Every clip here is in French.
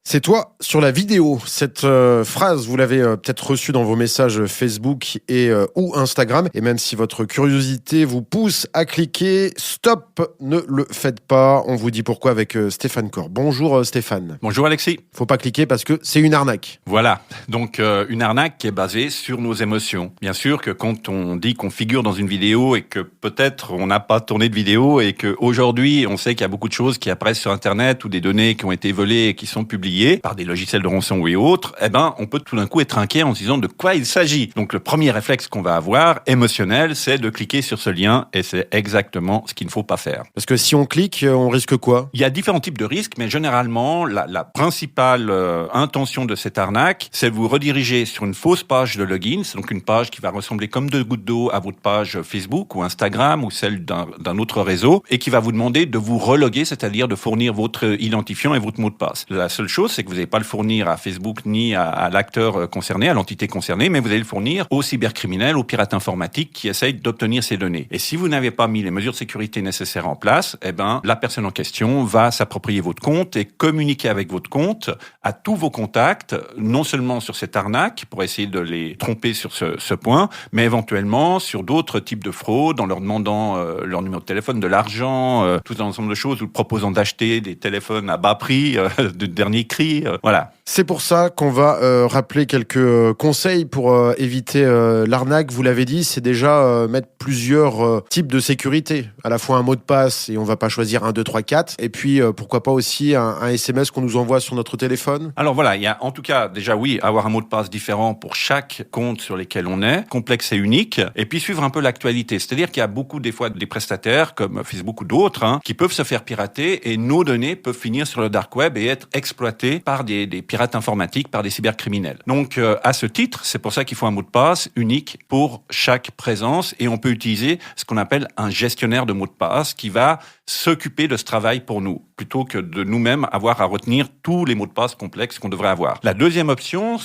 C'est toi sur la vidéo. Cette phrase, vous l'avez peut-être reçue dans vos messages Facebook et ou Instagram. Et même si votre curiosité vous pousse à cliquer, stop, ne le faites pas. On vous dit pourquoi avec Stéphane Corr. Bonjour Stéphane. Bonjour Alexis. Faut pas cliquer parce que c'est une arnaque. Voilà, donc une arnaque qui est basée sur nos émotions. Bien sûr que quand on dit qu'on figure dans une vidéo et que peut-être on n'a pas tourné de vidéo et qu'aujourd'hui on sait qu'il y a beaucoup de choses qui apparaissent sur Internet ou des données qui ont été volées et qui sont publiées par des logiciels de rançon et autres, on peut tout d'un coup être inquiet en se disant de quoi il s'agit. Donc le premier réflexe qu'on va avoir, émotionnel, c'est de cliquer sur ce lien et c'est exactement ce qu'il ne faut pas faire. Parce que si on clique, on risque quoi ? Il y a différents types de risques, mais généralement, la principale intention de cette arnaque, c'est de vous rediriger sur une fausse page de login. C'est donc une page qui va ressembler comme deux gouttes d'eau à votre page Facebook ou Instagram ou celle d'un autre réseau et qui va vous demander de vous reloguer, c'est-à-dire de fournir votre identifiant et votre mot de passe. La seule chose, c'est que vous n'allez pas le fournir à Facebook ni à l'acteur concerné, à l'entité concernée, mais vous allez le fournir aux cybercriminels, aux pirates informatiques qui essayent d'obtenir ces données. Et si vous n'avez pas mis les mesures de sécurité nécessaires en place, la personne en question va s'approprier votre compte et communiquer avec votre compte à tous vos contacts, non seulement sur cette arnaque, pour essayer de les tromper sur ce point, mais éventuellement sur d'autres types de fraudes, en leur demandant leur numéro de téléphone, de l'argent, tout un ensemble de choses, ou proposant d'acheter des téléphones à bas prix, de dernier cri, voilà. C'est pour ça qu'on va rappeler quelques conseils pour éviter l'arnaque. Vous l'avez dit, c'est déjà mettre plusieurs types de sécurité. À la fois un mot de passe, et on va pas choisir 1, 2, 3, 4. Et puis, pourquoi pas aussi un SMS qu'on nous envoie sur notre téléphone. Alors voilà, il y a en tout cas, déjà oui, avoir un mot de passe différent pour chaque compte sur lesquels on est, complexe et unique. Et puis suivre un peu l'actualité. C'est-à-dire qu'il y a beaucoup des fois des prestataires, comme Facebook ou d'autres, qui peuvent se faire pirater et nos données peuvent finir sur le dark web et être exploitées par des pirates informatiques, par des cybercriminels. Donc, à ce titre, c'est pour ça qu'il faut un mot de passe unique pour chaque présence et on peut utiliser ce qu'on appelle un gestionnaire de mots de passe qui va s'occuper de ce travail pour nous, plutôt que de nous-mêmes avoir à retenir tous les mots de passe complexes qu'on devrait avoir. La deuxième option,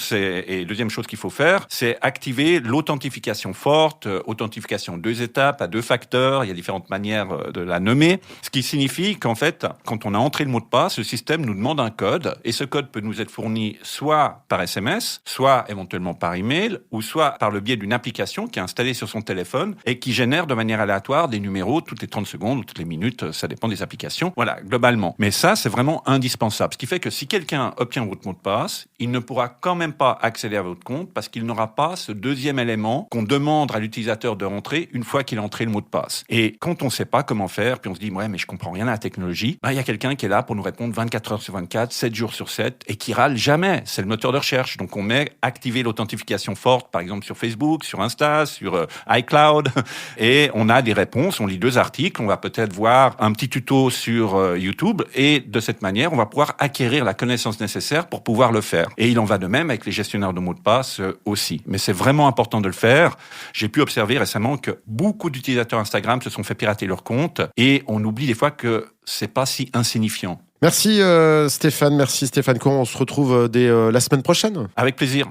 deuxième chose qu'il faut faire, c'est activer l'authentification forte, authentification 2 étapes, à 2 facteurs, il y a différentes manières de la nommer, ce qui signifie qu'en fait, quand on a entré le mot de passe, le système nous demande un code, et ce code peut nous être fourni soit par SMS, soit éventuellement par email, ou soit par le biais d'une application qui est installée sur son téléphone et qui génère de manière aléatoire des numéros toutes les 30 secondes ou toutes les minutes, ça dépend des applications, voilà, globalement. Mais ça, c'est vraiment indispensable. Ce qui fait que si quelqu'un obtient votre mot de passe, il ne pourra quand même pas accéder à votre compte parce qu'il n'aura pas ce deuxième élément qu'on demande à l'utilisateur de rentrer une fois qu'il a entré le mot de passe. Et quand on ne sait pas comment faire, puis on se dit, ouais, mais je comprends rien à la technologie, il y a quelqu'un qui est là pour nous répondre 24 heures sur 24, 7 jours sur 7, et qui râle jamais. C'est le moteur de recherche. Donc on met activer l'authentification forte, par exemple sur Facebook, sur Insta, sur iCloud, et on a des réponses. On lit 2 articles, on va peut-être voir un petit tuto sur YouTube, et de cette manière, on va pouvoir acquérir la connaissance nécessaire pour pouvoir le faire. Et il en va de même avec les gestionnaires de mots de passe aussi. Mais c'est vraiment important de le faire. J'ai pu observer récemment que beaucoup d'utilisateurs Instagram se sont fait pirater leur compte, et on oublie des fois que c'est pas si insignifiant. Merci Stéphane Corr. On se retrouve dès la semaine prochaine. Avec plaisir.